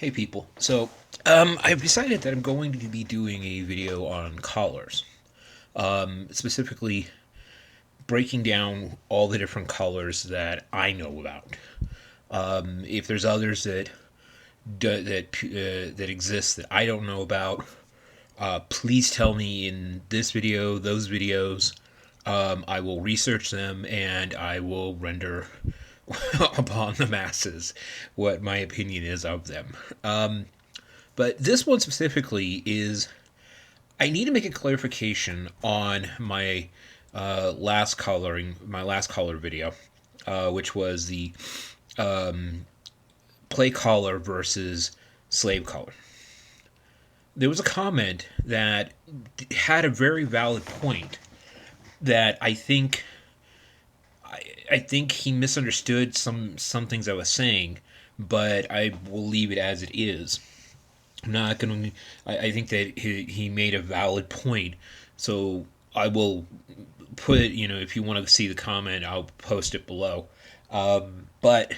Hey people. I've decided that I'm going to be doing a video on collars. Specifically breaking down all the different colors that I know about. If there's others that exist that I don't know about, please tell me in this video, those videos. I will research them and I will render upon the masses what my opinion is of them. But this one specifically is I need to make a clarification on my last color video, which was the play collar versus slave collar. There was a comment that had a very valid point that I think he misunderstood some things I was saying, but I will leave it as it is. I'm not going to. I think that he made a valid point, so I will put it. If you want to see the comment, I'll post it below. But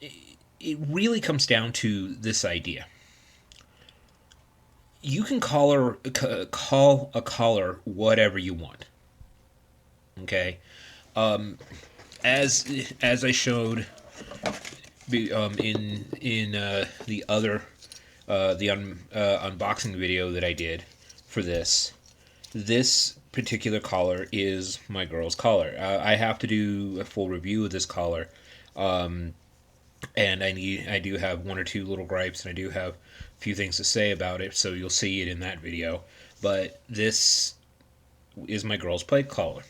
it really comes down to this idea: you can call a collar whatever you want. Okay, as I showed in the other unboxing video that I did for this particular collar is my girl's collar. I have to do a full review of this collar, and I do have one or two little gripes, and I do have a few things to say about it. So you'll see it in that video. But this is my girl's plate collar.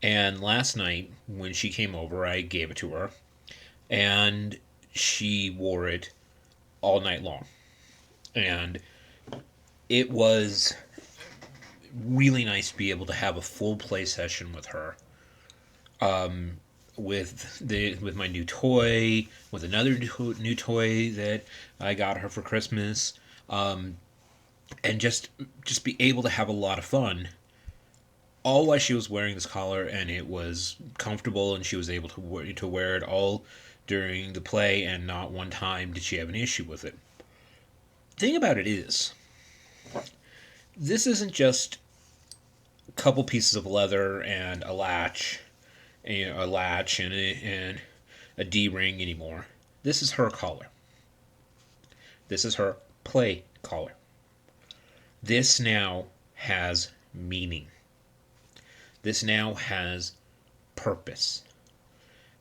And last night when she came over, I gave it to her, and she wore it all night long. And it was really nice to be able to have a full play session with her, with my new toy, with another new toy that I got her for Christmas, and just be able to have a lot of fun, all while she was wearing this collar, and it was comfortable, and she was able to wear it all during the play, and not one time did she have an issue with it. The thing about it is, this isn't just a couple pieces of leather and a latch, and a D ring anymore. This is her collar. This is her play collar. This now has meaning. This now has purpose.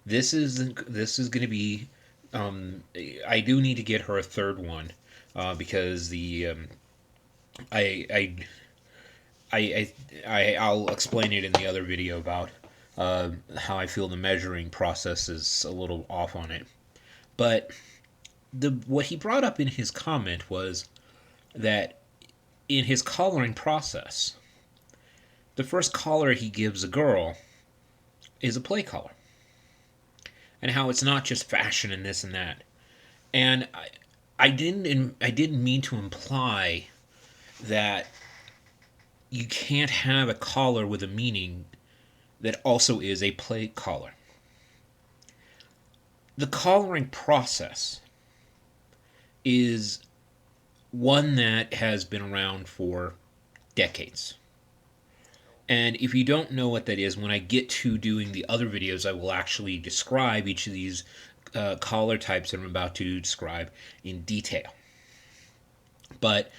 This is going to be. I do need to get her a third one, because I I'll explain it in the other video about how I feel the measuring process is a little off on it. But what he brought up in his comment was that in his collaring process, the first collar he gives a girl is a play collar, and how it's not just fashion and this and that. And I didn't mean to imply that you can't have a collar with a meaning that also is a play collar. The collaring process is one that has been around for decades. And if you don't know what that is, when I get to doing the other videos, I will actually describe each of these collar types that I'm about to describe in detail. But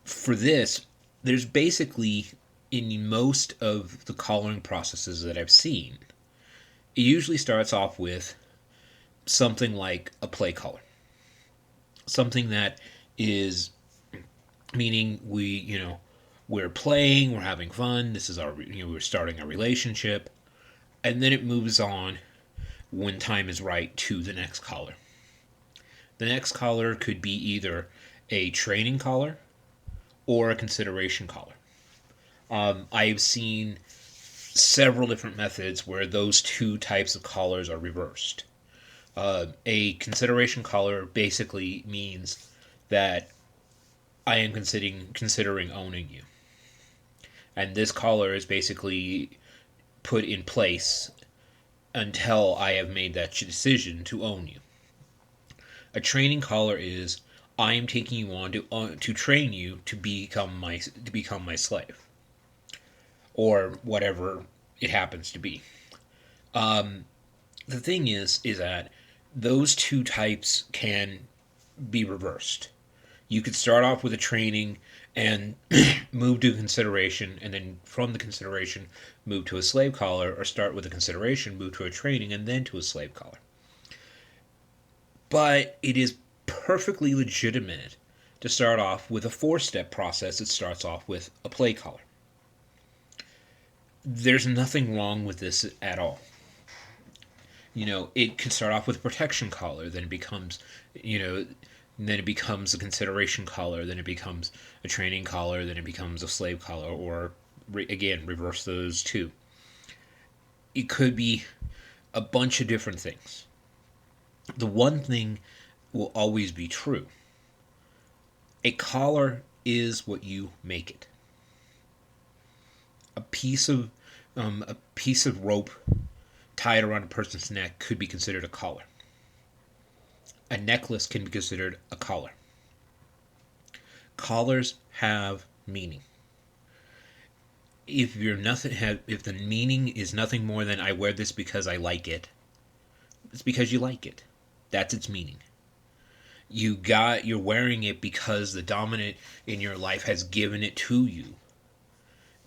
for this, there's basically, in most of the collaring processes that I've seen, it usually starts off with something like a play collar. Something that is meaning we're playing, we're having fun, this is we're starting a relationship, and then it moves on when time is right to the next collar. The next collar could be either a training collar or a consideration collar. I've seen several different methods where those two types of collars are reversed. A consideration collar basically means that I am considering owning you. And this collar is basically put in place until I have made that decision to own you. A training collar is I am taking you on to train you to become my slave, or whatever it happens to be. The thing is that those two types can be reversed. You could start off with a training and move to consideration, and then from the consideration move to a slave collar, or start with a consideration, move to a training, and then to a slave collar. But it is perfectly legitimate to start off with a four-step process that starts off with a play collar. There's nothing wrong with this at all. It could start off with a protection collar, then it becomes, then it becomes a consideration collar, then it becomes a training collar, then it becomes a slave collar, or again, reverse those two. It could be a bunch of different things. The one thing will always be true. A collar is what you make it. A piece of rope tied around a person's neck could be considered a collar. A necklace can be considered a collar. Collars have meaning. If the meaning is nothing more than I wear this because I like it, it's because you like it. That's its meaning. You're wearing it because the dominant in your life has given it to you.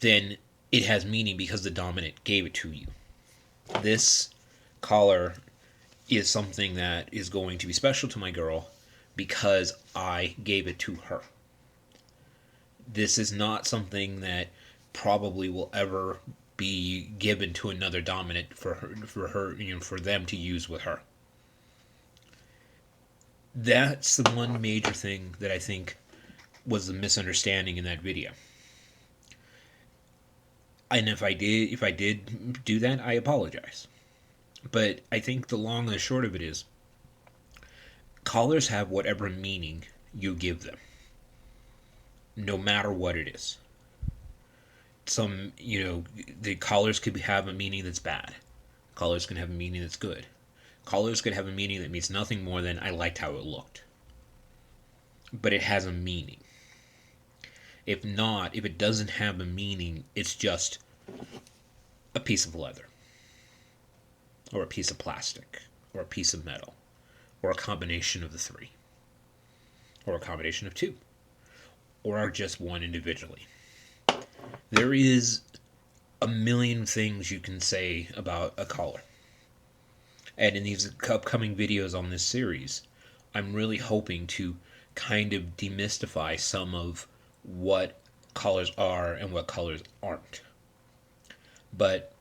Then it has meaning because the dominant gave it to you. This collar is something that is going to be special to my girl because I gave it to her. This is not something that probably will ever be given to another dominant for her, for them to use with her. That's the one major thing that I think was the misunderstanding in that video. And if I did do that, I apologize. But I think the long and the short of it is, collars have whatever meaning you give them, no matter what it is. The collars could have a meaning that's bad. Collars can have a meaning that's good. Collars could have a meaning that means nothing more than I liked how it looked. But it has a meaning. If it doesn't have a meaning, it's just a piece of leather, or a piece of plastic, or a piece of metal, or a combination of the three, or a combination of two, or just one individually. There is a million things you can say about a collar. And in these upcoming videos on this series, I'm really hoping to kind of demystify some of what collars are and what collars aren't. But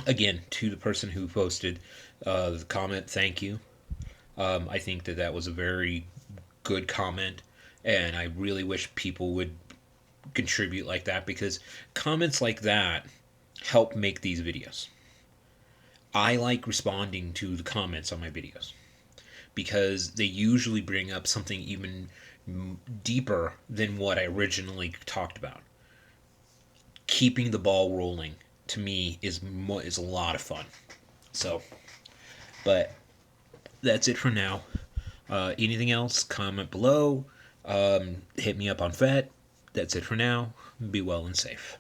again, to the person who posted the comment, thank you. I think that was a very good comment, and I really wish people would contribute like that, because comments like that help make these videos. I like responding to the comments on my videos because they usually bring up something even deeper than what I originally talked about. Keeping the ball rolling, to me, is a lot of fun. So, but that's it for now. Anything else, comment below. Hit me up on FET. That's it for now. Be well and safe.